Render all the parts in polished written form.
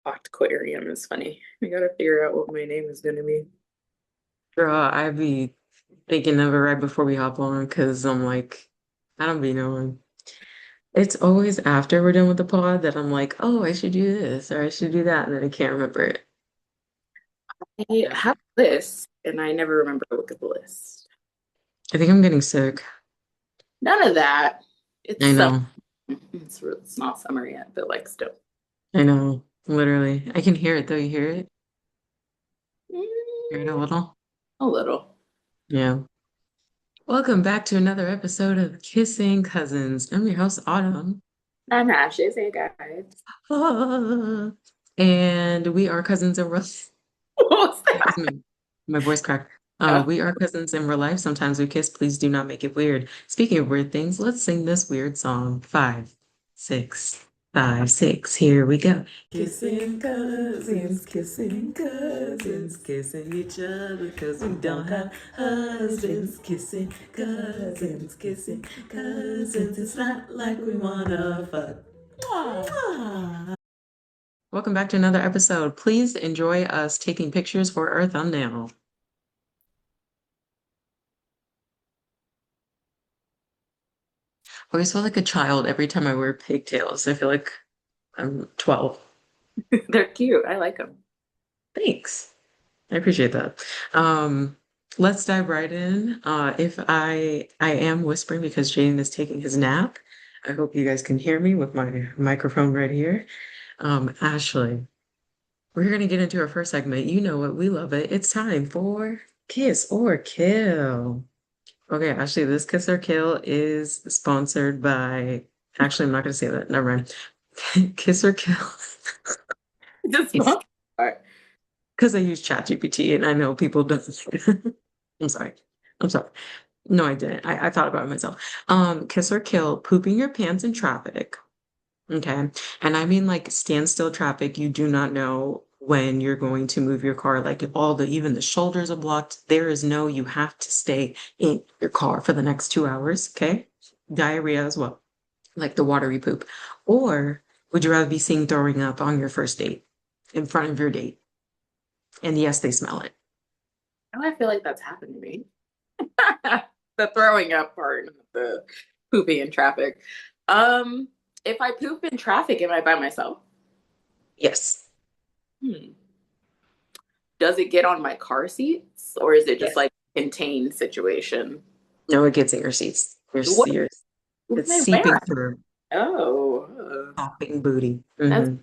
Aquarium is funny. I gotta figure out what my name is gonna be. Girl, I be thinking of it right before we hop on because I'm like, I don't be knowing. It's always after we're done with the pod that I'm like, oh, I should do this or I should do that, and then I can't remember it. I have a list, and I never remember to look at the list. I think I'm getting sick. None of that. It's I summer. know. It's not summer yet, but like still. I know. Literally. I can hear it though. You hear it? Hear it a Mm, little? a little. Yeah. Welcome back to another episode of Kissing Cousins. I'm your host, Autumn. I'm Ashes. Hey guys. Ah. And we are cousins in real What was Excuse that? me. My voice cracked. Oh, We are cousins in real life. Sometimes we kiss. Please do not make it weird. Speaking of weird things, let's sing this weird song. Five, six, five, six. Here we go. Kissing cousins, kissing each other because we don't have husbands. Kissing cousins. It's not like we wanna fuck. Mwah. Welcome back to another episode. Please enjoy us taking pictures for our thumbnail. I always feel like a child every time I wear pigtails. I feel like I'm 12. they're cute. I like them. Thanks. I appreciate that. Um, let's dive right in. If I am whispering because Jaden is taking his nap. I hope you guys can hear me with my microphone right here. Ashley, we're gonna get into our first segment. You know it, we love it. It's time for Kiss or Kill. Okay, actually, this Kiss or Kill is sponsored by. Actually, I'm not gonna say that. Never mind. Kiss or Kill. Just not. All right. Because I use ChatGPT and I know people don't. I'm sorry. I'm sorry. No, I didn't. I thought about it myself. Kiss or kill, pooping your pants in traffic. Okay. And I mean like standstill traffic. You do not know when you're going to move your car. Like even the shoulders are blocked. There is no, you have to stay in your car for the next 2 hours. Okay. Diarrhea as well, like the watery poop. Or would you rather be seen throwing up on your first date in front of your date? And yes, they smell it. Now I feel like that's happened to me. The throwing up part, not the pooping in traffic. Um, if I poop in traffic, am I by myself? Yes. Hmm. Does it get on my car seats, or is it just Yes. like contained situation? No, it gets in your seats. Your What, sears. what It's am I seeping wearing? through. Oh, Popping booty. that's. Hmm.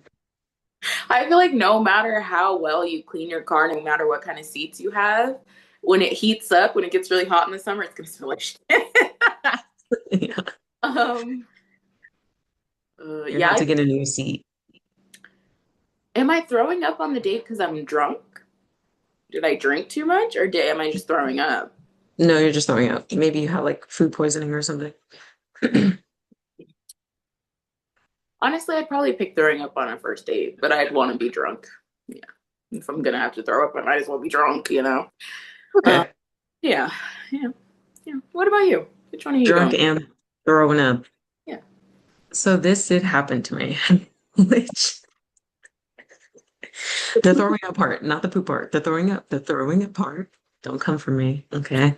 I feel like no matter how well you clean your car, no matter what kind of seats you have, when it heats up, when it gets really hot in the summer, it's gonna smell like shit. Yeah. um, You're gonna yeah. have to get a new seat. Am I throwing up on the date because I'm drunk? Did I drink too much, or am I just throwing up? No, you're just throwing up. Maybe you have like food poisoning or something. Honestly, I'd probably pick throwing up on a first date, but I'd want to be drunk. Yeah. If I'm gonna have to throw up, I might as well be drunk, you know? Uh, Okay. yeah, yeah, yeah. What about you? Which one are you Drunk going? and throwing up. Yeah. So this did happen to me, which the throwing up part, not the poop part, the throwing up part. Don't come for me, okay?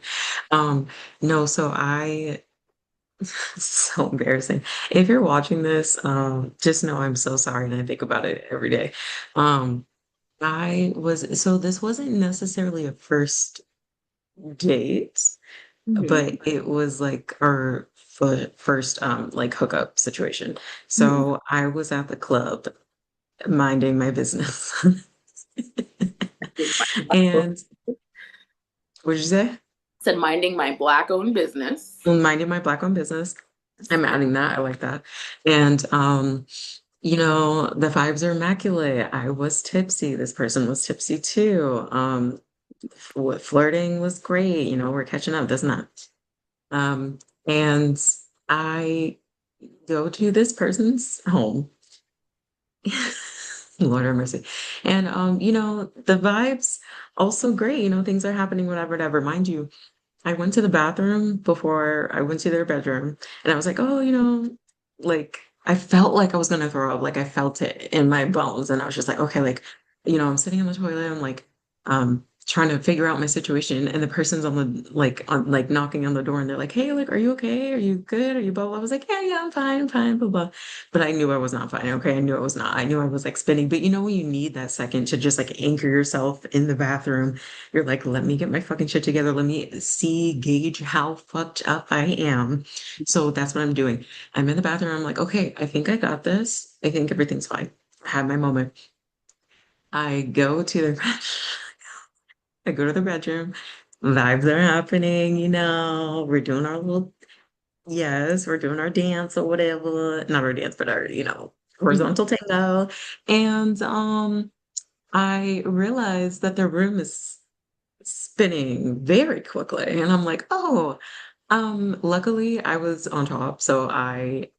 Um, no, so I so embarrassing. If you're watching this, just know I'm so sorry and I think about it every day. Um, so this wasn't necessarily a first date, Mhm. but it was like our first like hookup situation. Mhm. So I was at the club minding my business. And what did you say? Said minding my black owned business. Minding my black owned business. I'm adding that. I like that. And the vibes are immaculate. I was tipsy. This person was tipsy too. Flirting was great. We're catching up, doesn't that? And I go to this person's home. Lord have mercy. And the vibes also great. Things are happening, whatever, whatever. Mind you, I went to the bathroom before I went to their bedroom, and I was like, oh, like I felt like I was gonna throw up. Like I felt it in my bones. And I was just like, okay, like, I'm sitting in the toilet, I'm like trying to figure out my situation, and the person's on the like knocking on the door, and they're like, hey, like, are you okay? Are you good? Are you blah blah? I was like, yeah, yeah, I'm fine, blah blah. But I knew I was not fine. Okay. I knew I was not. I knew I was like spinning. But when you need that second to just like anchor yourself in the bathroom, you're like, let me get my fucking shit together. Let me gauge how fucked up I am. So that's what I'm doing. I'm in the bathroom. I'm like, okay, I think I got this. I think everything's fine. I had my moment. I go to the I go to the bedroom. Vibes are happening, We're doing our little yes, we're doing our dance or whatever. Not our dance, but our, Mhm. horizontal tango. And I realized that the room is spinning very quickly. And I'm like, oh, luckily I was on top. So I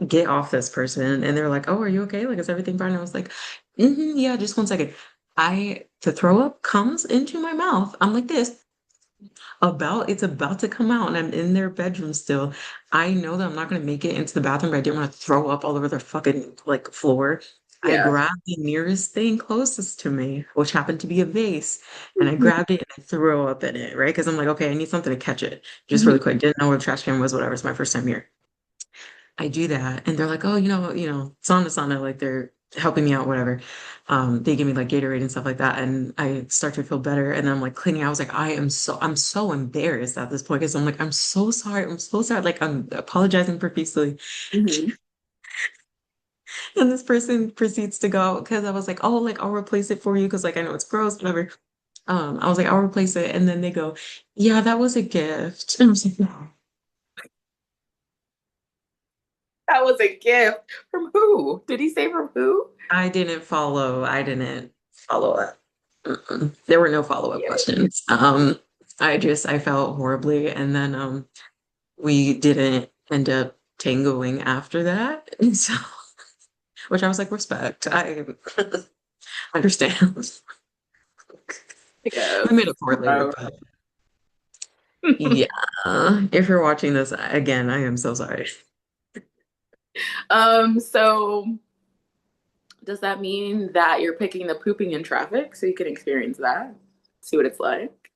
get off this person and they're like, oh, are you okay? Like, is everything fine? And I was like, yeah, just 1 second. The throw up comes into my mouth. I'm like this it's about to come out and I'm in their bedroom still. I know that I'm not going to make it into the bathroom, but I didn't want to throw up all over their fucking like floor. I Yeah. grabbed the nearest thing closest to me, which happened to be a vase, and I grabbed it and I threw up in it, right? Because I'm like, okay, I need something to catch it just really Mhm. quick. Didn't know where the trash can was, whatever. It's my first time here. I do that, and they're like, "Oh, sauna, like they're helping me out, whatever." They give me like Gatorade and stuff like that, and I start to feel better. And I'm like cleaning. I was like, I'm so embarrassed at this point because I'm like, I'm so sorry, like I'm apologizing profusely. Mhm. And this person proceeds to go because I was like, "Oh, like I'll replace it for you because like I know it's gross, whatever." I was like, "I'll replace it," and then they go, "Yeah, that was a gift." And I was like, "No." That was a gift from who? Did he say from who? I didn't follow up. There were no follow-up Yeah. questions. I felt horribly, and then we didn't end up tangoing after that. And so, which I was like, respect. I understand. I I made guess. up for it later, Oh. but yeah. If you're watching this again, I am so sorry. So does that mean that you're picking the pooping in traffic so you can experience that? See what it's like?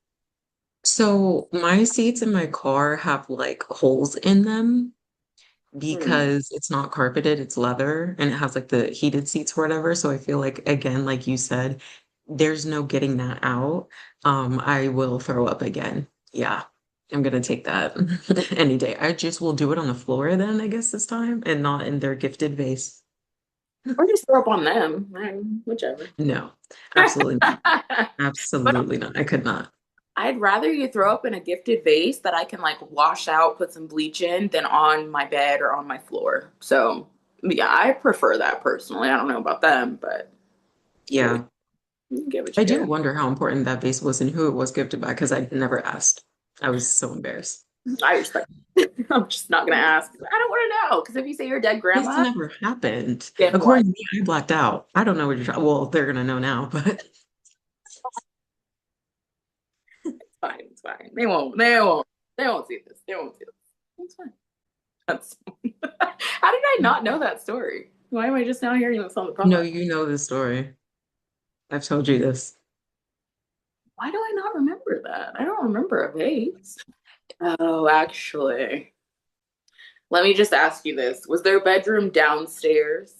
So my seats in my car have like holes in them Hmm. because it's not carpeted, it's leather and it has like the heated seats or whatever. So I feel like again, like you said, there's no getting that out. I will throw up again. Yeah. I'm gonna take that any day. I just will do it on the floor then, I guess this time, and not in their gifted vase. Or just throw up on them. Whichever. No, absolutely not. But Absolutely not. I could not. I'd rather you throw up in a gifted vase that I can like wash out, put some bleach in, than on my bed or on my floor. So yeah, I prefer that personally. I don't know about them, but get what Yeah. you get what I you do get. wonder how important that vase was and who it was gifted by because I never asked. I was so embarrassed. I respect it. I'm just not gonna ask. I don't want to know because if you say you're dead This grandma, never happened. guess what? According to me, I blacked out. I don't know what you're trying. Well, they're gonna know now, but It's fine. It's fine. They won't. They won't. They won't see this. They won't see this. It's fine. That's. How did I not know that story? Why am I just now hearing this on the no, pod? you know the story. I've told you this. Why do I not remember that? I don't remember a vase. Oh, actually, let me just ask you this. Was their bedroom downstairs?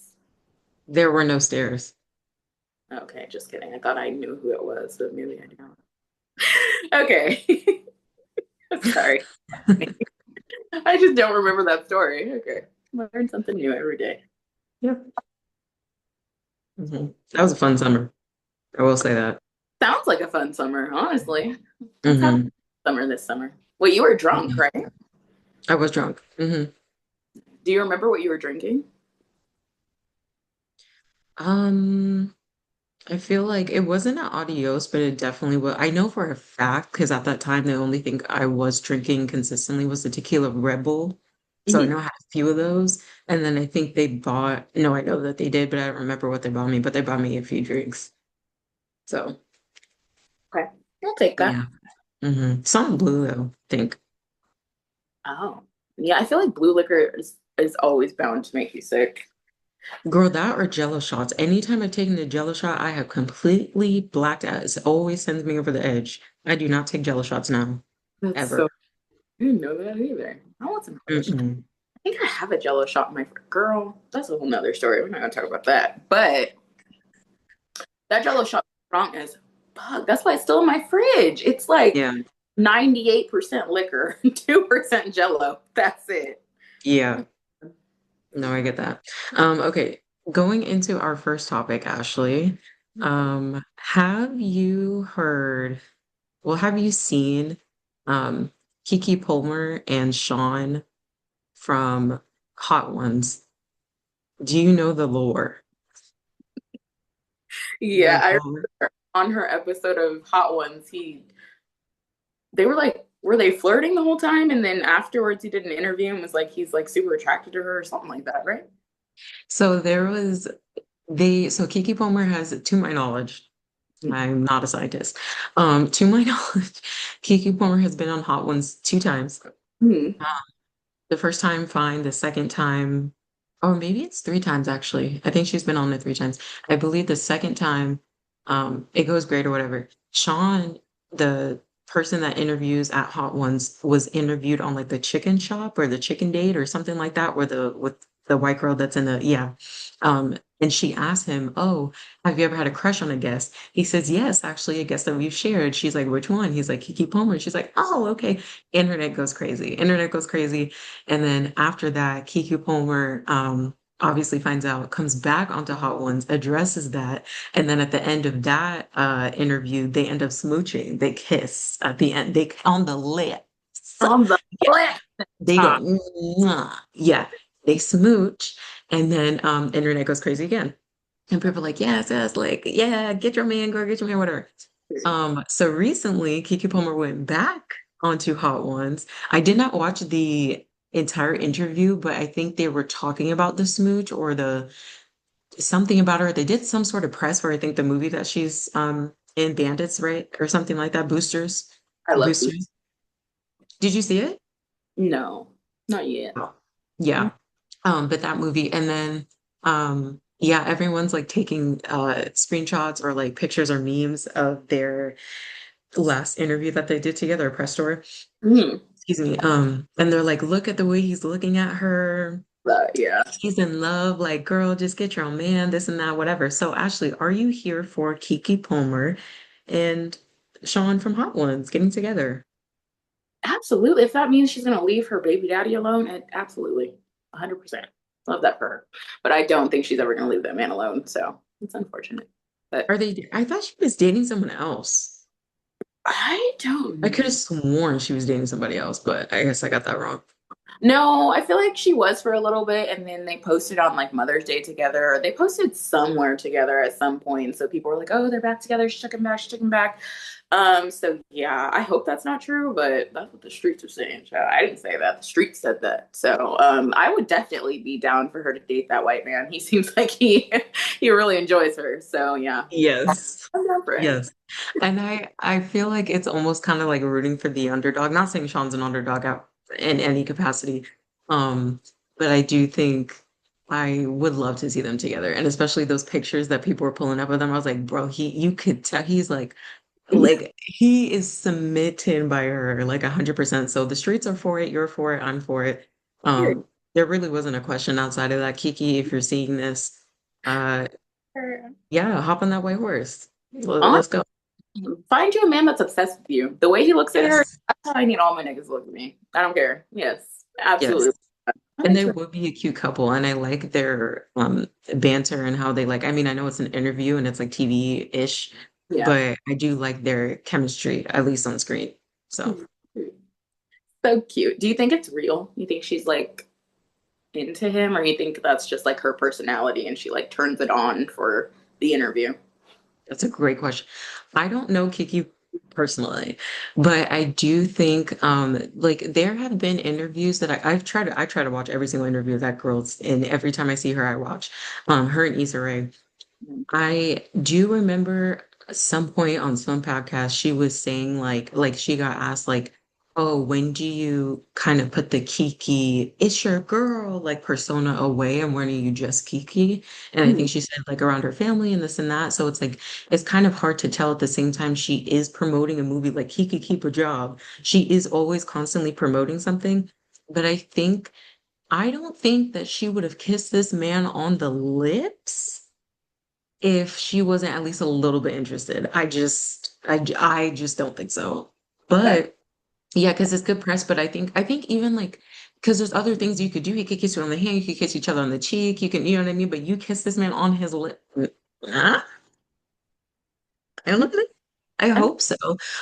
There were no stairs. Okay, just kidding. I thought I knew who it was, but maybe I don't. Okay. Sorry. I just don't remember that story. Okay. I learn something new every day. Yep. That was a fun summer. I will say that. Sounds like a fun summer, honestly. Let's have a hmm summer this summer. Well, you were drunk, right? I was drunk. Do you remember what you were drinking? Um, I feel like it wasn't an adios, but it definitely was. I know for a fact because at that time the only thing I was drinking consistently was the tequila Red Bull. So I Mhm. know I had a few of those. And then I think they bought, no, I know that they did, but I don't remember what they bought me, but they bought me a few drinks. So Okay. I'll take that. yeah. Some blue though, I think. Oh. Yeah, I feel like blue liquor is always bound to make you sick. Girl, that or Jello shots. Anytime I've taken a Jello shot, I have completely blacked out. It always sends me over the edge. I do not take Jello shots now, That's ever. so, I didn't know that either. I want some Jello shot. Mm-mm. I think I have a Jello shot in my girl. That's a whole nother story. We're not gonna talk about that. But that Jello shot is strong as fuck. That's why it's still in my fridge. It's like Yeah, 98% liquor, 2% Jello. That's it. yeah. No, I get that. Okay, going into our first topic, Ashley. Have you heard, well, have you seen um Keke Palmer and Sean from Hot Ones? Do you know the lore? Yeah, Like, I oh, remember on her episode of Hot Ones, they were like, were they flirting the whole time? And then afterwards, he did an interview and was like, he's like super attracted to her or something like that, right? so there was so Keke Palmer has, to my knowledge, I'm not a scientist. To my knowledge, Keke Palmer has been on Hot Ones two times. Mm-hmm. The first time, fine. The second time, or maybe it's three times actually. I think she's been on it three times. I believe the second time, it goes great or whatever. Sean, the person that interviews at Hot Ones, was interviewed on like the chicken shop or the chicken date or something like that, where the with the white girl that's in the yeah. And she asked him, "Oh, have you ever had a crush on a guest?" He says, "Yes, actually, a guest that we've shared." She's like, "Which one?" He's like, "Keke Palmer." She's like, "Oh, okay." Internet goes crazy. Internet goes crazy. And then after that, Keke Palmer obviously finds out, comes back onto Hot Ones, addresses that, and then at the end of that interview, they end up smooching. They kiss at the end. They on the lips. On the Yeah, left they go, top. mwah. Yeah, they smooch, and then internet goes crazy again. And people are like, yes, yes, like, yeah, get your man, girl, get your man, whatever. So recently, Keke Palmer went back onto Hot Ones. I did not watch the entire interview, but I think they were talking about the smooch or the something about her. They did some sort of press for I think the movie that she's in Bandits, right? Or something like that. Boosters. I love Boots. Boosters. Did you see it? No, not yet. Oh. Yeah. But that movie, and then yeah, everyone's like taking screenshots or like pictures or memes of their last interview that they did together, a press tour. Mm, Excuse me. And they're like, look at the way he's looking at her. but yeah, He's in love. Like, girl, just get your own man, this and that, whatever. So, Ashley, are you here for Keke Palmer and Sean from Hot Ones getting together? absolutely. If that means she's gonna leave her baby daddy alone, absolutely, 100%. Love that for her. But I don't think she's ever gonna leave that man alone. So it's unfortunate. But Are they? I thought she was dating someone else. I I don't could know. have sworn she was dating somebody else, but I guess I got that wrong. No, I feel like she was for a little bit, and then they posted on like Mother's Day together. Or they posted somewhere together at some point, so people were like, "Oh, they're back together. She took him back. She took him back." So yeah, I hope that's not true, but that's what the streets are saying. So I didn't say that. The streets said that. So I would definitely be down for her to date that white man. He seems like he really enjoys her. So yeah, Yes. I'm down for it. Yes. And I feel like it's almost kind of like rooting for the underdog. Not saying Sean's an underdog out in any capacity. Um, but I do think I would love to see them together. And especially those pictures that people were pulling up of them. I was like, bro, you could tell he's like he is submitted by her like 100%. So the streets are for it, you're for it, I'm for it. There really wasn't a question outside of that. Kiki, if you're seeing this, uh yeah, hop on that white horse. Honestly, Let's go. find you a man that's obsessed with you. The way he looks at her, Yes. that's how I need all my niggas to look at me. I don't care. Yes, Yes. absolutely. I'm And they into it. would be a cute couple. And I like their banter and how they like, I mean, I know it's an interview and it's like TV-ish, Yeah. but I do like their chemistry, at least on screen. So So cute. Do you think it's real? You think she's like into him, or you think that's just like her personality and she like turns it on for the interview? that's a great question. I don't know Kiki personally, but I do think like there have been interviews that I try to watch every single interview of that girl's and every time I see her I watch her and Issa Rae. I do remember at some point on some podcast she was saying like she got asked like Oh, when do you kind of put the Kiki, it's your girl, like persona away, and when are you just Kiki? And I Mhm. think she said like around her family and this and that. So it's like it's kind of hard to tell at the same time she is promoting a movie like Kiki Keep a Job. She is always constantly promoting something. But I don't think that she would have kissed this man on the lips if she wasn't at least a little bit interested. I just don't think so. Okay. But yeah, because it's good press, but I think even like because there's other things you could do. He could kiss you on the hand, you could kiss each other on the cheek, you can, you know what I mean? But you kiss this man on his lip. Huh? I don't know. I hope so.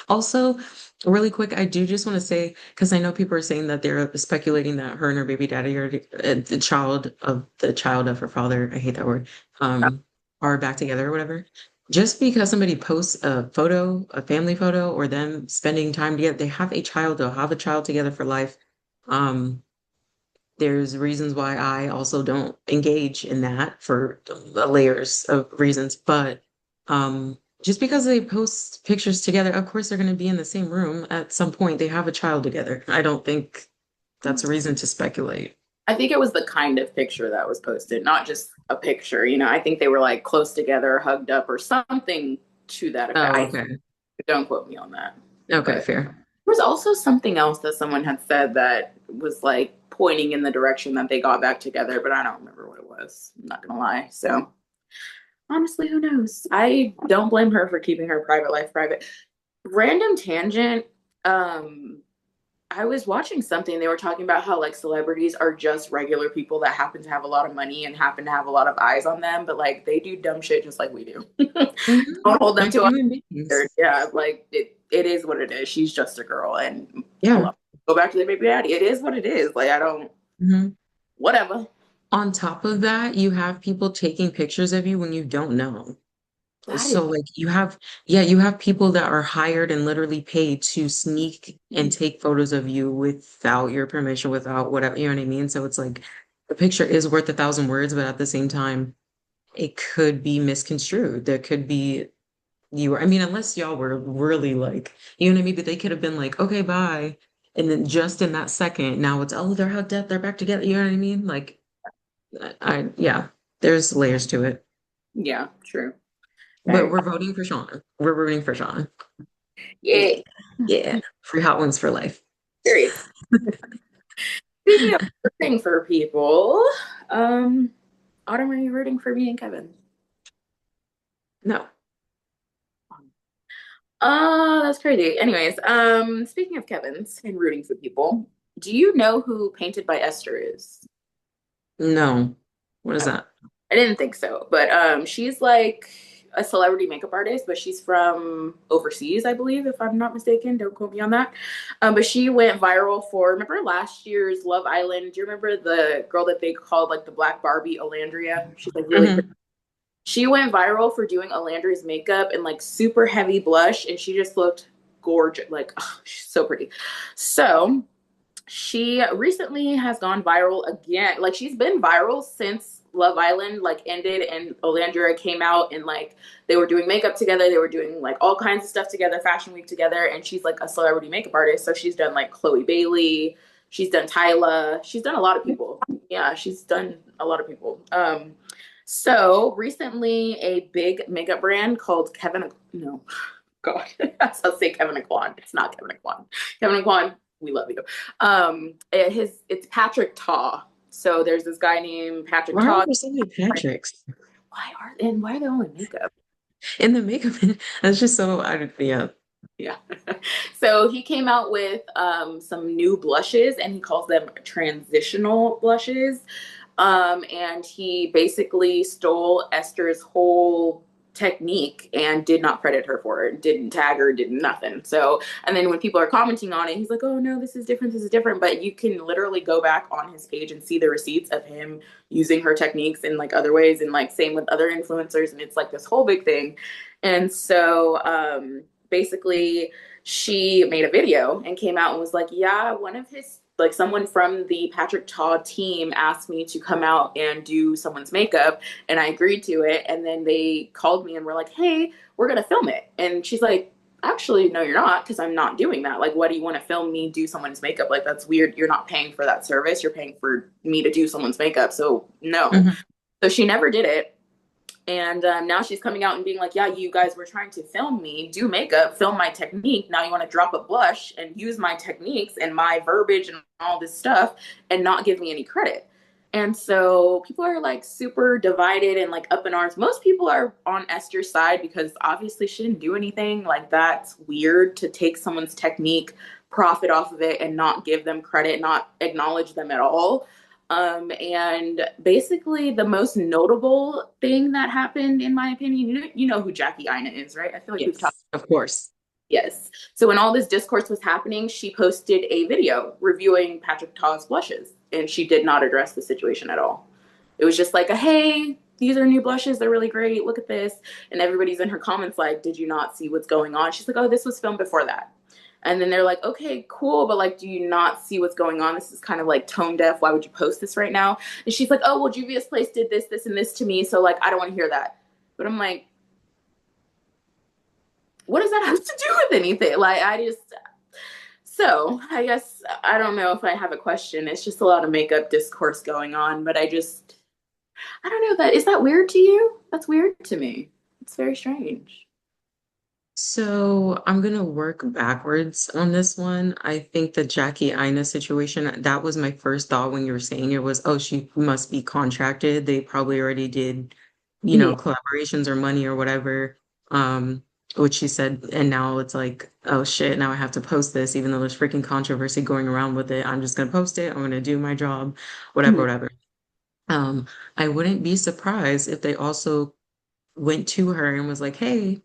Also, really quick, I do just want to say, because I know people are saying that they're speculating that her and her baby daddy are the child of her father, I hate that word, are back together or whatever. Just because somebody posts a photo, a family photo, or them spending time together, they have a child, they'll have a child together for life. Um, there's reasons why I also don't engage in that for the layers of reasons, but just because they post pictures together, of course they're going to be in the same room at some point. They have a child together. I don't think that's a reason to speculate. I think it was the kind of picture that was posted, not just a picture. You know, I think they were like close together, hugged up, or something to that effect. Oh, I okay. don't quote me on that. Okay, But fair. there was also something else that someone had said that was like pointing in the direction that they got back together, but I don't remember what it was. I'm not gonna lie. So honestly, who knows? I don't blame her for keeping her private life private. Random tangent. Um, I was watching something. They were talking about how like celebrities are just regular people that happen to have a lot of money and happen to have a lot of eyes on them, but like they do dumb shit just like we do. Mhm. Don't hold them Like to a human beings. standard. Yeah, like it is what it is. She's just a girl, and a Yeah. lot. Go back to the baby daddy. It is what it is. Like I don't. Mhm. Whatever. On top of that, you have people taking pictures of you when you don't know. That is. So like yeah, you have people that are hired and literally paid to sneak and take photos of you without your permission, without whatever, you know what I mean? So it's like the picture is worth a thousand words, but at the same time, it could be misconstrued. There could be I mean, unless y'all were really like, you know what I mean? But they could have been like, okay, bye. And then just in that second, now it's, oh, they're hugged up, they're back together. You know what I mean? Like, yeah, there's layers to it. Yeah, true. But Okay. we're voting for Sean. We're rooting for Sean. Yeah. Yeah. Yeah. Free hot ones for life. Period. Speaking of rooting for people, um, Autumn, are you rooting for me and Kevin? No. That's crazy. Anyways, speaking of Kevin's and rooting for people, do you know who Painted by Esther is? No. What is Okay. that? I didn't think so, but she's like a celebrity makeup artist, but she's from overseas, I believe, if I'm not mistaken. Don't quote me on that. But she went viral for remember last year's Love Island. Do you remember the girl that they called like the Black Barbie, Olandria? She's like really pretty. Hmm. She went viral for doing Olandria's makeup and like super heavy blush, and she just looked gorgeous. Like, oh, she's so pretty. So she recently has gone viral again. Like she's been viral since Love Island like ended and Olandria came out and like they were doing makeup together. They were doing like all kinds of stuff together, Fashion Week together. And she's like a celebrity makeup artist. So she's done like Chloe Bailey. She's done Tyla. She's done a lot of people. Yeah, she's done a lot of people. So recently a big makeup brand called Kevin, no, God, I'll say Kevin and Quan. It's not Kevin and Quan. Kevin and Quan, we love you. It's Patrick Taw. So there's this guy named Patrick Why are Taw. there so many Patricks Why are they all in makeup? in the makeup? That's just so yeah. Yeah. So he came out with some new blushes and he calls them transitional blushes. And he basically stole Esther's whole technique and did not credit her for it, didn't tag her, did nothing. So, and then when people are commenting on it, he's like, oh no, this is different, this is different. But you can literally go back on his page and see the receipts of him using her techniques in like other ways and like same with other influencers. And it's like this whole big thing. And so, basically, she made a video and came out and was like, yeah, one of his like someone from the Patrick Taw team asked me to come out and do someone's makeup and I agreed to it and then they called me and were like, "Hey, we're going to film it." And she's like, actually, no, you're not, because I'm not doing that. Like, what do you want to film me do someone's makeup? Like, that's weird. You're not paying for that service. You're paying for me to do someone's makeup. So, no. Mhm. So, she never did it. And now she's coming out and being like, yeah, you guys were trying to film me, do makeup, film my technique. Now you want to drop a blush and use my techniques and my verbiage and all this stuff and not give me any credit. And so people are like super divided and like up in arms. Most people are on Esther's side because obviously she didn't do anything. Like, that's weird to take someone's technique, profit off of it, and not give them credit, not acknowledge them at all. And basically, the most notable thing that happened, in my opinion, you know who Jackie Ina is, right? I feel like we've talked. Yes, of course. Yes. So when all this discourse was happening, she posted a video reviewing Patrick Ta's blushes, and she did not address the situation at all. It was just like, hey, these are new blushes. They're really great. Look at this. And everybody's in her comments like, did you not see what's going on? She's like, oh, this was filmed before that. And then they're like, okay, cool, but like, do you not see what's going on? This is kind of like tone deaf. Why would you post this right now? And she's like, oh, well, Juvia's Place did this, this, and this to me. So like, I don't want to hear that. But I'm like, what does that have to do with anything? Like, so I guess I don't know if I have a question. It's just a lot of makeup discourse going on, but I don't know, that is that weird to you? That's weird to me. It's very strange. So I'm gonna work backwards on this one. I think the Jackie Ina situation, that was my first thought when you were saying it was, oh, she must be contracted. They probably already did, Mhm. collaborations or money or whatever. Um, which she said, and now it's like, oh shit, now I have to post this, even though there's freaking controversy going around with it. I'm just gonna post it. I'm gonna do my job, whatever, Mhm. whatever. Um, I wouldn't be surprised if they also went to her and was like, hey,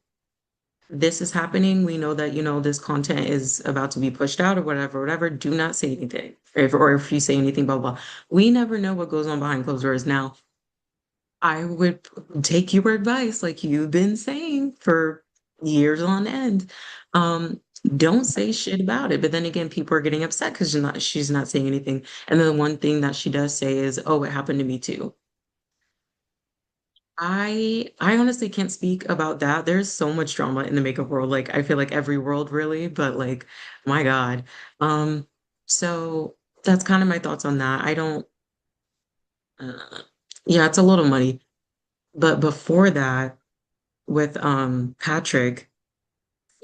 this is happening. We know that, this content is about to be pushed out or whatever, whatever. Do not say anything. Or if you say anything, blah, blah. We never know what goes on behind closed doors. Now, I would take your advice, like you've been saying for years on end. Um, don't say shit about it. But then again, people are getting upset because she's not saying anything. And then the one thing that she does say is, oh, it happened to me too. I honestly can't speak about that. There's so much drama in the makeup world. Like I feel like every world really, but like my God. Um, so that's kind of my thoughts on that. I don't yeah, it's a little muddy. But before that, with Patrick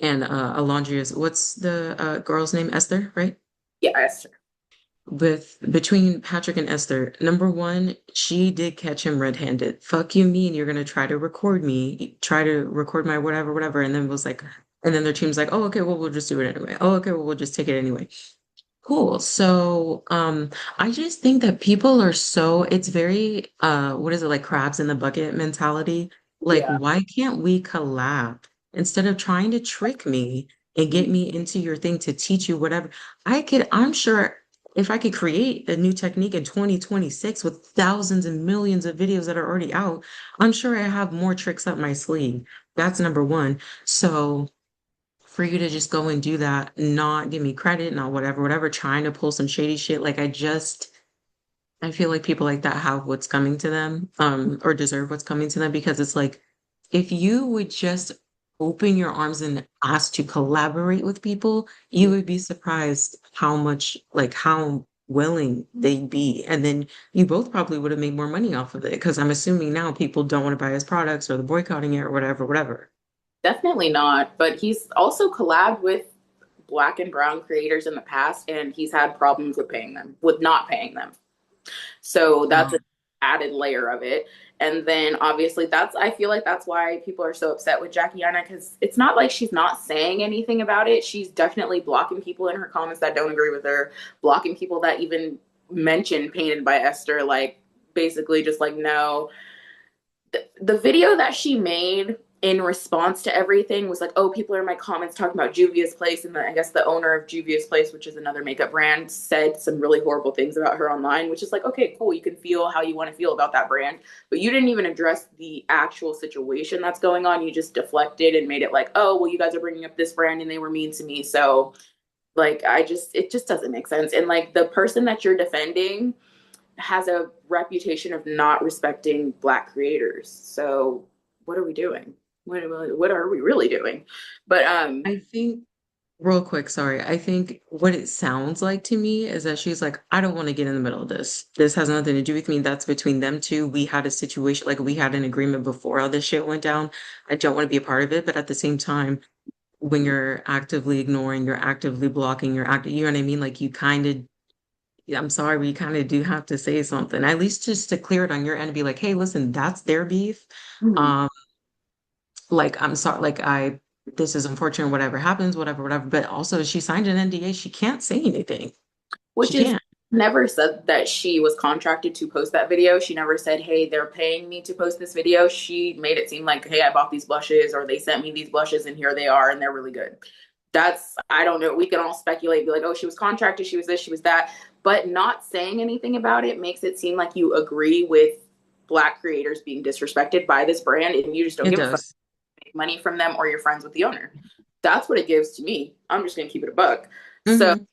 and Alondria's, what's the girl's name? Esther, right? Yeah, Esther. With between Patrick and Esther, number one, she did catch him red-handed. Fuck you mean you're gonna try to record me, try to record my whatever, whatever, and then was like, and then their team's like, oh, okay, well, we'll just do it anyway. Oh, okay, well, we'll just take it anyway. Cool. So, I just think that people are so, it's very, what is it, like crabs in the bucket mentality? Like, Yeah. why can't we collab instead of trying to trick me and get me into your thing to teach you whatever? I'm sure if I could create a new technique in 2026 with thousands and millions of videos that are already out, I'm sure I have more tricks up my sleeve. That's number one. So, for you to just go and do that, not give me credit, not whatever, whatever, trying to pull some shady shit. Like I feel like people like that have what's coming to them, or deserve what's coming to them because it's like if you would just open your arms and ask to collaborate with people, you would be surprised how much, like how willing they'd be. And then you both probably would have made more money off of it because I'm assuming now people don't want to buy his products or they're boycotting it or whatever, whatever. Definitely not. But he's also collabed with black and brown creators in the past, and he's had problems with paying them, with not paying them. So that's an Um, added layer of it. And then obviously I feel like that's why people are so upset with Jackie Yana, because it's not like she's not saying anything about it. She's definitely blocking people in her comments that don't agree with her, blocking people that even mention Painted by Esther, like basically just like, no, the video that she made in response to everything was like, oh, people are in my comments talking about Juvia's Place. And I guess the owner of Juvia's Place, which is another makeup brand, said some really horrible things about her online, which is like, okay, cool. You can feel how you want to feel about that brand. But you didn't even address the actual situation that's going on. You just deflected and made it like, oh, well, you guys are bringing up this brand and they were mean to me. So, like, it just doesn't make sense. And like the person that you're defending has a reputation of not respecting black creators. So what are we doing? what are we really doing? But I think real quick, sorry. I think what it sounds like to me is that she's like, I don't want to get in the middle of this. This has nothing to do with me. That's between them two. We had a situation, like we had an agreement before all this shit went down. I don't want to be a part of it. But at the same time, when you're actively ignoring, you're actively blocking, you know what I mean? Like you kind of, I'm sorry, but you kind of do have to say something, at least just to clear it on your end and be like, hey, listen, that's their beef. Mhm. Um, like I'm sorry, this is unfortunate, whatever happens, whatever. But also, she signed an NDA. She can't say anything. She Which is can't. never said that she was contracted to post that video. She never said, hey, they're paying me to post this video. She made it seem like, hey, I bought these blushes or they sent me these blushes and here they are and they're really good. That's, I don't know. We can all speculate, be like, oh, she was contracted, she was this, she was that. But not saying anything about it makes it seem like you agree with Black creators being disrespected by this brand and you just don't It give a fuck, does. make money from them or you're friends with the owner. That's what it gives to me. I'm just going to keep it a buck. So, Hmm.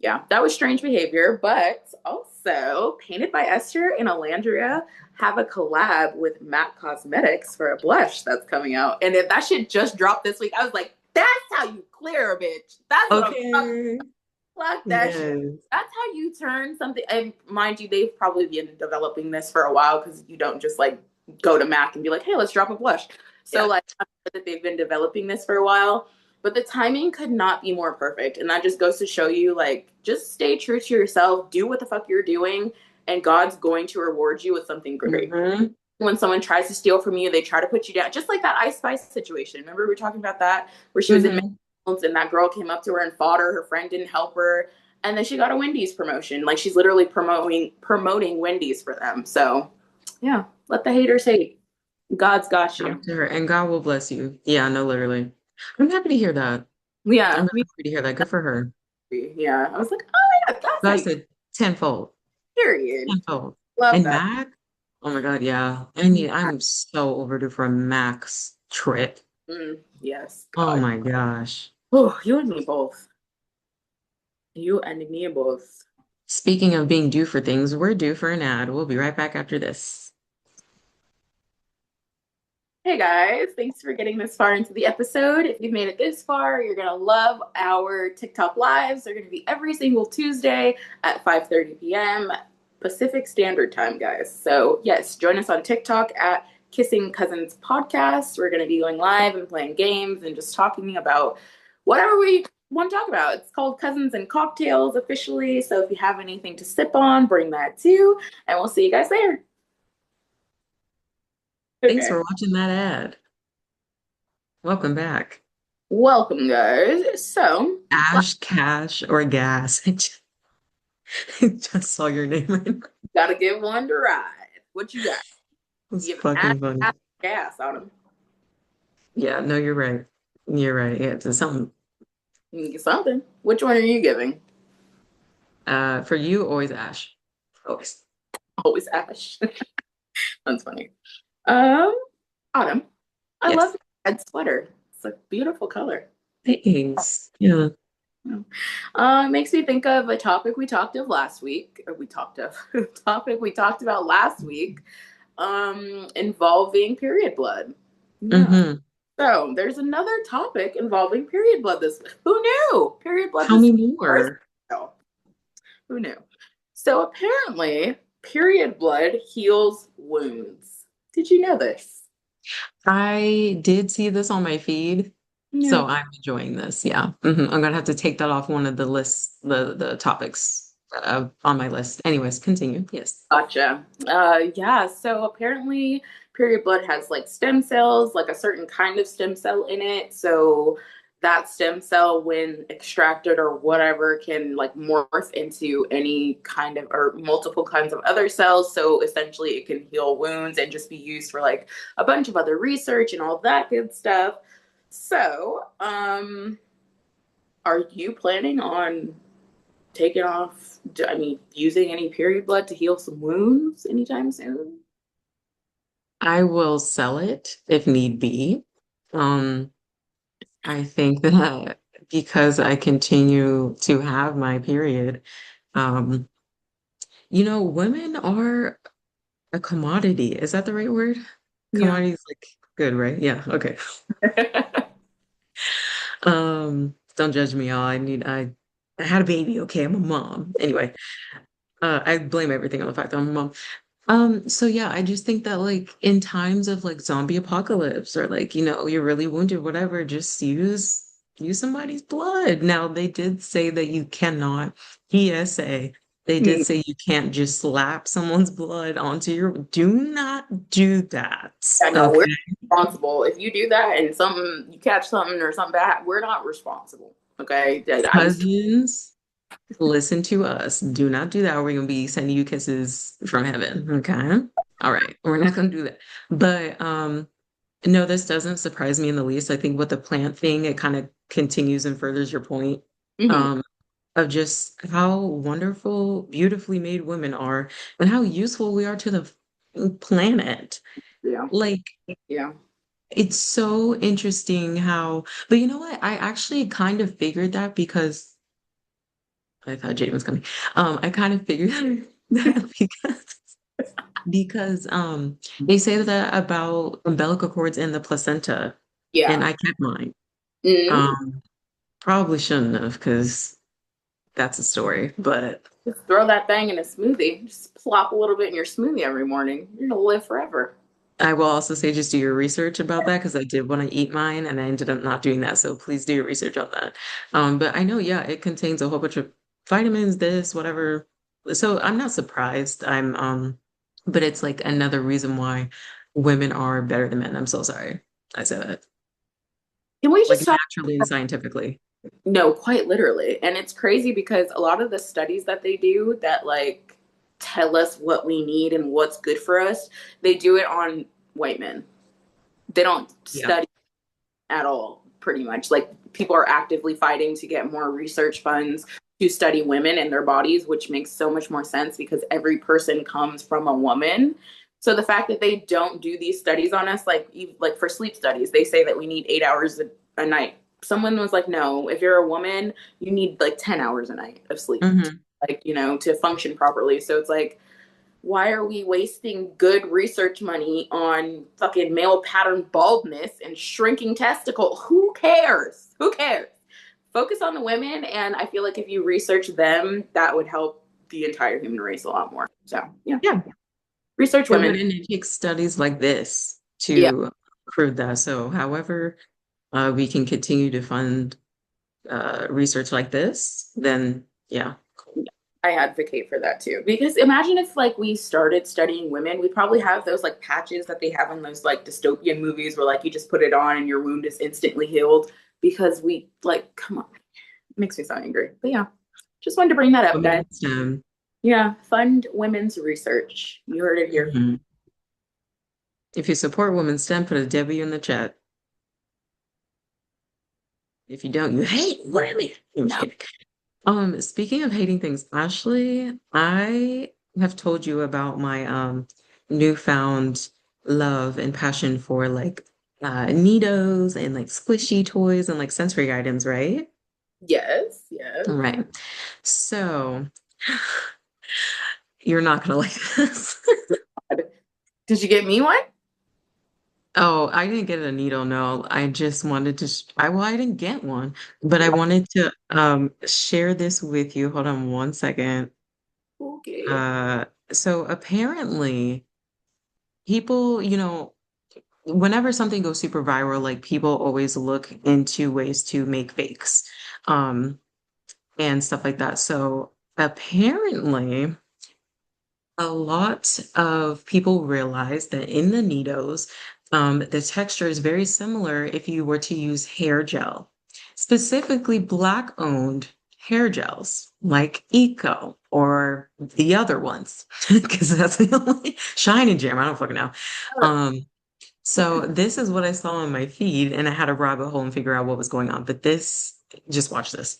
yeah, that was strange behavior, but also Painted by Esther and Olandria have a collab with MAC Cosmetics for a blush that's coming out. And if that shit just dropped this week, I was like, that's how you clear a bitch. That's what I'm talking Okay. about. Fuck that shit. Yes. That's how you turn something. And mind you, they've probably been developing this for a while because you don't just like go to MAC and be like, hey, let's drop a blush. So Yeah. like I'm sure that they've been developing this for a while, but the timing could not be more perfect. And that just goes to show you like just stay true to yourself, do what the fuck you're doing, and God's going to reward you with something great. Hmm. When someone tries to steal from you, they try to put you down. Just like that Ice Spice situation. Remember we were talking about that where she was in Hmm. McDonald's and that girl came up to her and fought her. Her friend didn't help her, and then she got a Wendy's promotion. Like she's literally promoting Wendy's for them. So yeah, let the haters hate. God's got Talk you. to her, and God will bless you. Yeah, no, literally. I'm happy to hear that. I'm Yeah, really happy to hear that. Good for her. yeah. I was like, oh yeah, that's how you. Blessed tenfold, Period. tenfold. Love And that. Mac, oh my God, yeah. I'm so overdue for a Mac's trip. Yes, Oh God. my gosh. Oh, you and me both. You and me both. Speaking of being due for things, we're due for an ad. We'll be right back after this. Hey guys, thanks for getting this far into the episode. If you've made it this far, you're gonna love our TikTok lives. They're gonna be every single Tuesday at 5:30 p.m. Pacific Standard Time, guys. So yes, join us on TikTok at Kissing Cousins Podcast. We're gonna be going live and playing games and just talking about whatever we want to talk about. It's called Cousins and Cocktails officially. So if you have anything to sip on, bring that too. And we'll see you guys there. Thanks Okay. for watching that ad. Welcome back. Welcome, guys. So, Ash, Cash, or Gas. I just saw your name right now. gotta give one to ride. What you got? It's You giving fucking funny. gas on them. Yeah, no, you're right. You're right. Yeah, it's something. Something. Which one are you giving? For you, always Ash. Always. Always Ash. That's funny. Um, Autumn. I love Yes. your red sweater. It's a beautiful color. Thanks. Yeah. Makes me think of a topic we talked of last week, or we talked of topic we talked about last week, involving period blood. Yeah. Mm-hmm. So there's another topic involving period blood this week. Who knew? Period blood Tell this me week. more. Who knew? So apparently, period blood heals wounds. Did you know this? I did see this on my feed, Yeah. so I'm enjoying this. Yeah. I'm gonna have to take that off one of the lists, the topics on my list. Anyways, continue. Yes. Gotcha. Yeah, so apparently period blood has like stem cells, like a certain kind of stem cell in it. So that stem cell, when extracted or whatever, can like morph into any kind of or multiple kinds of other cells. So essentially it can heal wounds and just be used for like a bunch of other research and all that good stuff. So, are you planning on taking off, I mean, using any period blood to heal some wounds anytime soon? I will sell it if need be. Um, I think that because I continue to have my period, um, women are a commodity. Is that the right word? Yeah. Commodities, like. Good, right? Yeah, okay. Don't judge me, y'all. I had a baby, okay? I'm a mom. Anyway, I blame everything on the fact that I'm a mom. So yeah, I just think that like in times of like zombie apocalypse or like, you're really wounded, whatever, just use somebody's blood. Now they did say that you cannot, PSA, they did Mm. say you can't just slap someone's blood onto do not do that. Yeah, no, we're Okay. responsible. If you do that and something you catch something or something bad, we're not responsible. Okay. I'm Cousins, listen to us. Do not do that. Or we're gonna be sending you kisses from heaven. Okay. All right. We're not gonna do that. But no, this doesn't surprise me in the least. I think with the plant thing, it kind of continues and furthers your point mhm. um, of just how wonderful, beautifully made women are and how useful we are to the planet. Yeah. Like, Yeah. it's so interesting but you know what? I actually kind of figured that because I thought Jade was coming. I kind of figured that because they say that about umbilical cords in the placenta, and Yeah. I kept mine. Mhm. Um, Probably shouldn't have because that's a story, but Just throw that thing in a smoothie. Just plop a little bit in your smoothie every morning. You're gonna live forever. I will also say just do your research about that because I did want to eat mine and I ended up not doing that. So please do your research on that. But I know, yeah, it contains a whole bunch of vitamins, this, whatever. So I'm not surprised. But it's like another reason why women are better than men. I'm so sorry. I said that. Can we Like just talk? naturally and scientifically. No, quite literally. And it's crazy because a lot of the studies that they do that like tell us what we need and what's good for us, they do it on white men. They don't Yeah. study at all, pretty much. Like people are actively fighting to get more research funds to study women and their bodies, which makes so much more sense because every person comes from a woman. So the fact that they don't do these studies on us, like for sleep studies, they say that we need 8 hours a night. Someone was like, no, if you're a woman, you need like 10 hours a night of sleep, Hmm. like, to function properly. So it's like, why are we wasting good research money on fucking male pattern baldness and shrinking testicle? Who cares? Who cares? Focus on the women, and I feel like if you research them, that would help the entire human race a lot more. So yeah, Yeah. research And women. when it takes studies like this Yeah, to prove that. So however we can continue to fund research like this, then yeah. I advocate for that too. Because imagine if like we started studying women, we probably have those like patches that they have in those like dystopian movies where like you just put it on and your wound is instantly healed. Because we like, come on, it makes me so angry. But yeah, just wanted to bring that up, Women guys. in STEM. Yeah, fund women's research. You heard it here. Mhm. If you support women's STEM, put a W in the chat. If you don't, you hate women. I'm just No. kidding. Speaking of hating things, Ashley, I have told you about my newfound love and passion for like Needos and like squishy toys and like sensory items, right? Yes, yes. Right. So you're not gonna like this. Did you get me one? Oh, I didn't get a needle, no. I just wanted to I didn't get one, but I wanted to share this with you. Hold on one second. Okay. Uh so apparently people, whenever something goes super viral, like people always look into ways to make fakes, and stuff like that. So apparently a lot of people realize that in the Needos, the texture is very similar if you were to use hair gel, specifically Black-owned hair gels like Eco or the other ones, because that's the only Shine and Jam. I don't fucking know. Um, so this is what I saw on my feed, and I had to rabbit hole and figure out what was going on. But just watch this.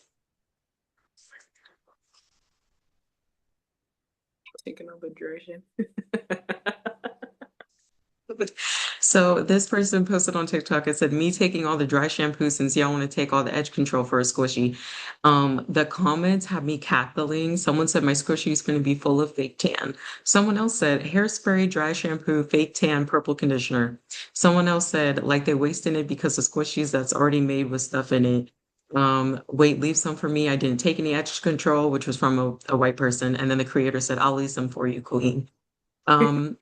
Taking over duration. So this person posted on TikTok, it said, me taking all the dry shampoo since y'all want to take all the edge control for a squishy. The comments have me cackling. Someone said my squishy is going to be full of fake tan. Someone else said hairspray, dry shampoo, fake tan, purple conditioner. Someone else said like they wasted it because the squishies that's already made with stuff in it. Wait, leave some for me. I didn't take any edge control, which was from a white person. And then the creator said, I'll leave some for you, queen. Um,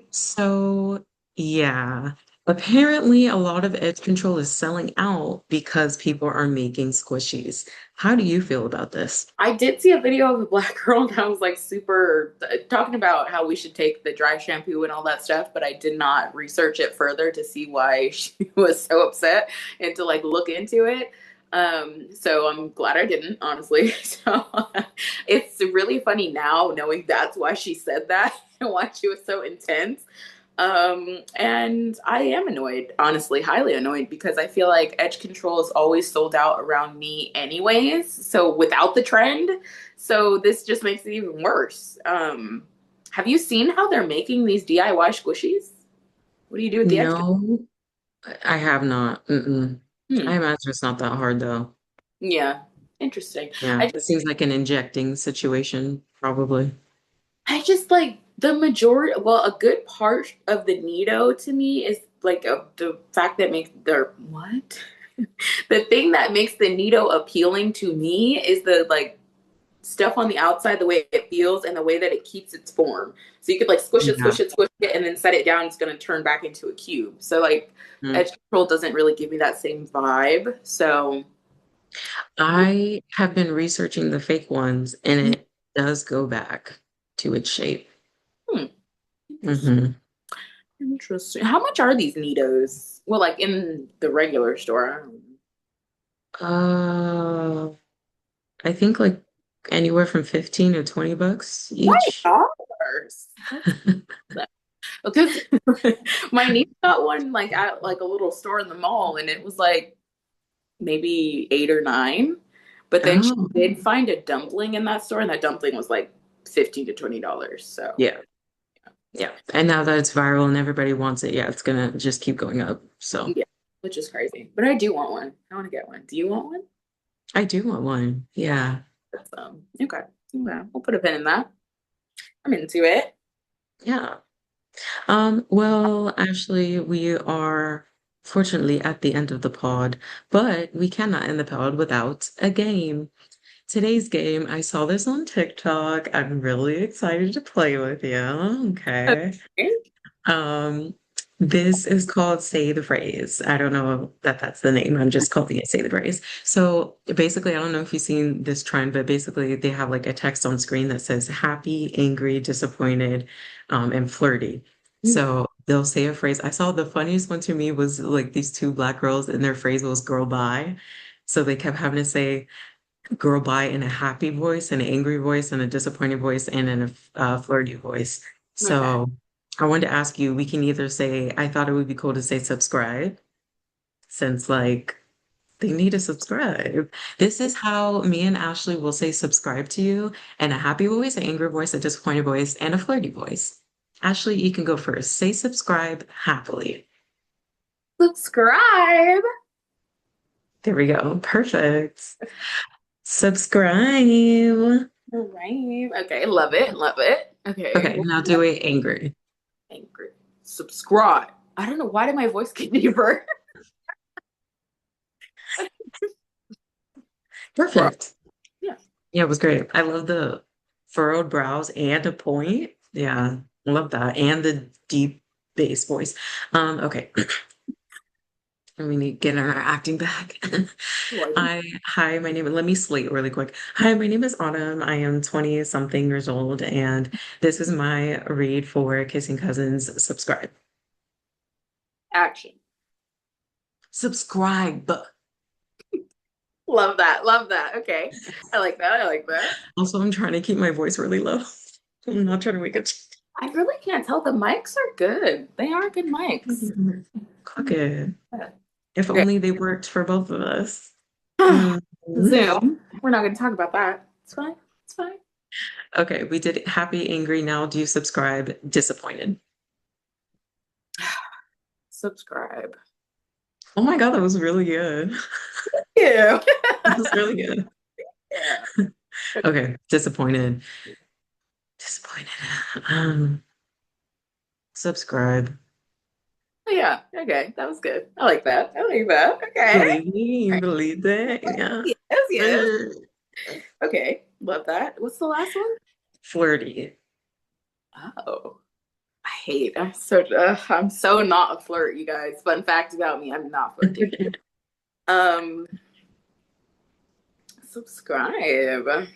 so yeah, apparently a lot of edge control is selling out because people are making squishies. How do you feel about this? I did see a video of a black girl that was like super talking about how we should take the dry shampoo and all that stuff, but I did not research it further to see why she was so upset and to like look into it. So I'm glad I didn't, honestly. So it's really funny now knowing that's why she said that and why she was so intense. And I am annoyed, honestly, highly annoyed because I feel like edge control is always sold out around me anyways. So without the trend, so this just makes it even worse. Have you seen how they're making these DIY squishies? What do you do with the edge control? No, I have not. Mm-mm. I Hmm. imagine it's not that hard though. Yeah. Interesting. Yeah, I it seems like an injecting situation, probably. I just like the majority, well, a good part of the Needoh to me is like the fact that makes the what? The thing that makes the Needoh appealing to me is the like stuff on the outside, the way it feels and the way that it keeps its form. So you could like Yeah. squish it, and then set it down. It's going to turn back into a cube. So like Mm. edge control doesn't really give me that same vibe. So I have been researching the fake ones and it does go back to its shape. hmm, interesting. Hmm. Interesting. How much are these Needos? Well, like in the regular store. I don't know. Uh, I think like anywhere from 15 to 20 bucks each. $20. That's because my niece got one like at like a little store in the mall, and it was like maybe 8 or 9. But then she Oh, did find a dumpling in that store, and that dumpling was like $15 to $20. So yeah. Yeah. And now that it's viral and everybody wants it, yeah, it's gonna just keep going up. So yeah, which is crazy. But I do want one. I want to get one. Do you want one? I do want one. Yeah. That's okay. Yeah, we'll put a pin in that. I'm into it. Yeah. Well, actually, we are fortunately at the end of the pod, but we cannot end the pod without a game. Today's game, I saw this on TikTok. I'm really excited to play with you. Okay. Okay. Um, this is called Say the Phrase. I don't know that that's the name. I'm just calling it Say the Phrase. So basically, I don't know if you've seen this trend, but basically they have like a text on screen that says happy, angry, disappointed, and flirty. So they'll say a phrase. I saw the funniest one to me was like these two black girls and their phrase was girl bye. So they kept having to say girl bye in a happy voice, an angry voice, and a disappointed voice, and in a flirty voice. Okay. So I wanted to ask you, we can either say, I thought it would be cool to say subscribe, since like they need to subscribe. This is how me and Ashley will say subscribe to you in a happy voice, an angry voice, a disappointed voice, and a flirty voice. Ashley, you can go first. Say subscribe happily. Subscribe. There we go. Perfect. Subscribe. All right. Okay. Love it. Love it. Okay. Okay, now do it angry. Angry. Subscribe. I don't know. Why did my voice get deeper? Perfect. Yeah. Yeah, it was great. I love the furrowed brows and a point. Yeah, I love that. And the deep bass voice. Okay. We need to get our acting back. Like, Hi, my name, let me slate really quick. Hi, my name is Autumn. I am 20 something years old, and this is my read for Kissing Cousins. Subscribe. action. Subscribe. Love that. Love that. Okay. I like that. I like that. Also, I'm trying to keep my voice really low. I'm not trying to wake up. I really can't tell. The mics are good. They are good mics. Cook it. If Okay. only they worked for both of us. Mm. Zoom. We're not going to talk about that. It's fine. It's fine. Okay, we did happy, angry. Now do you subscribe? Disappointed. Subscribe. Oh my God, that was really good. Ew. That was really good. Yeah. Okay, disappointed. Disappointed. Um, Subscribe. Oh, yeah. Okay. That was good. I like that. I like that. Okay. Believe me, All you right. believe that? Yeah. Yes. Yes. Okay. Love that. What's the last one? Flirty. Oh, I hate. I'm so not a flirt, you guys. Fun fact about me, I'm not flirty. Um, subscribe.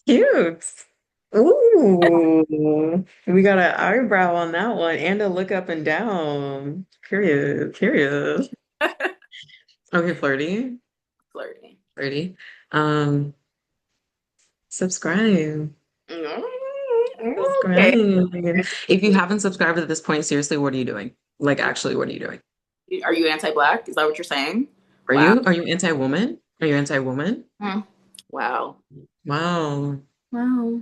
Cute. Ooh, we got an eyebrow on that one and a look up and down. Period. Period. Okay, flirty. Flirty. Flirty. Um, Subscribe. Okay. Subscribe. If you haven't subscribed at this point, seriously, what are you doing? Like, actually, what are you doing? Are you anti-black? Is that what you're saying? Are Wow. you? Are you anti-woman? Are you anti-woman? Hmm. Wow. Wow. Wow.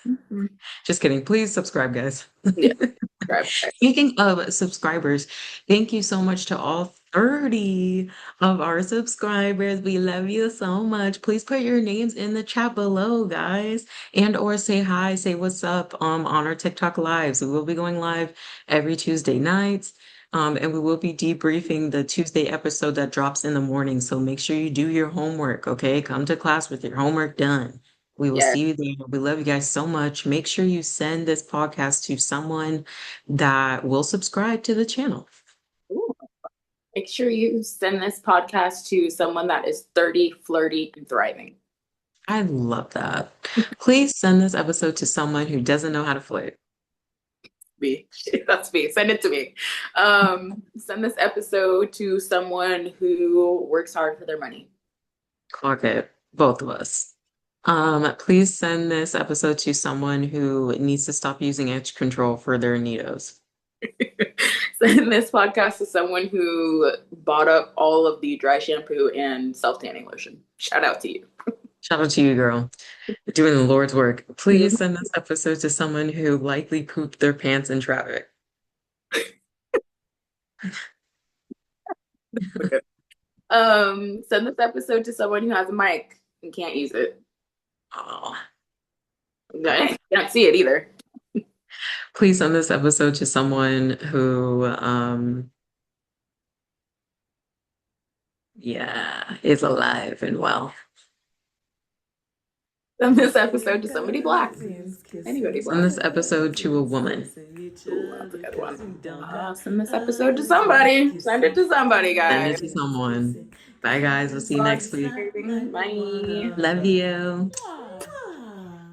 Mhm. Just kidding. Please subscribe, guys. Yeah. Subscribe, guys. Speaking of subscribers, thank you so much to all 30 of our subscribers. We love you so much. Please put your names in the chat below, guys, and or say hi, say what's up on our TikTok lives. We will be going live every Tuesday nights. And we will be debriefing the Tuesday episode that drops in the morning. So make sure you do your homework, okay? Come to class with your homework done. We will Yes. see you there. We love you guys so much. Make sure you send this podcast to someone that will subscribe to the channel. Ooh. Make sure you send this podcast to someone that is 30, flirty, and thriving. I love that. Please send this episode to someone who doesn't know how to flirt. Me. That's me. Send it to me. Send this episode to someone who works hard for their money. Clock it, both of us. Please send this episode to someone who needs to stop using edge control for their Needos. Send this podcast to someone who bought up all of the dry shampoo and self tanning lotion. Shout out to you. Shout out to you, girl. Doing the Lord's work. Please send this episode to someone who likely pooped their pants in traffic. Send this episode to someone who has a mic and can't use it. Oh, I can't see it either. please send this episode to someone who, yeah, is alive and well. Send this episode to somebody black. Anybody Send black. this episode to a woman. Ooh, that's a good one. Send this episode to somebody. Send it to somebody, Send it guys. to someone. Bye, guys. We'll see you next week. Bye. Love you.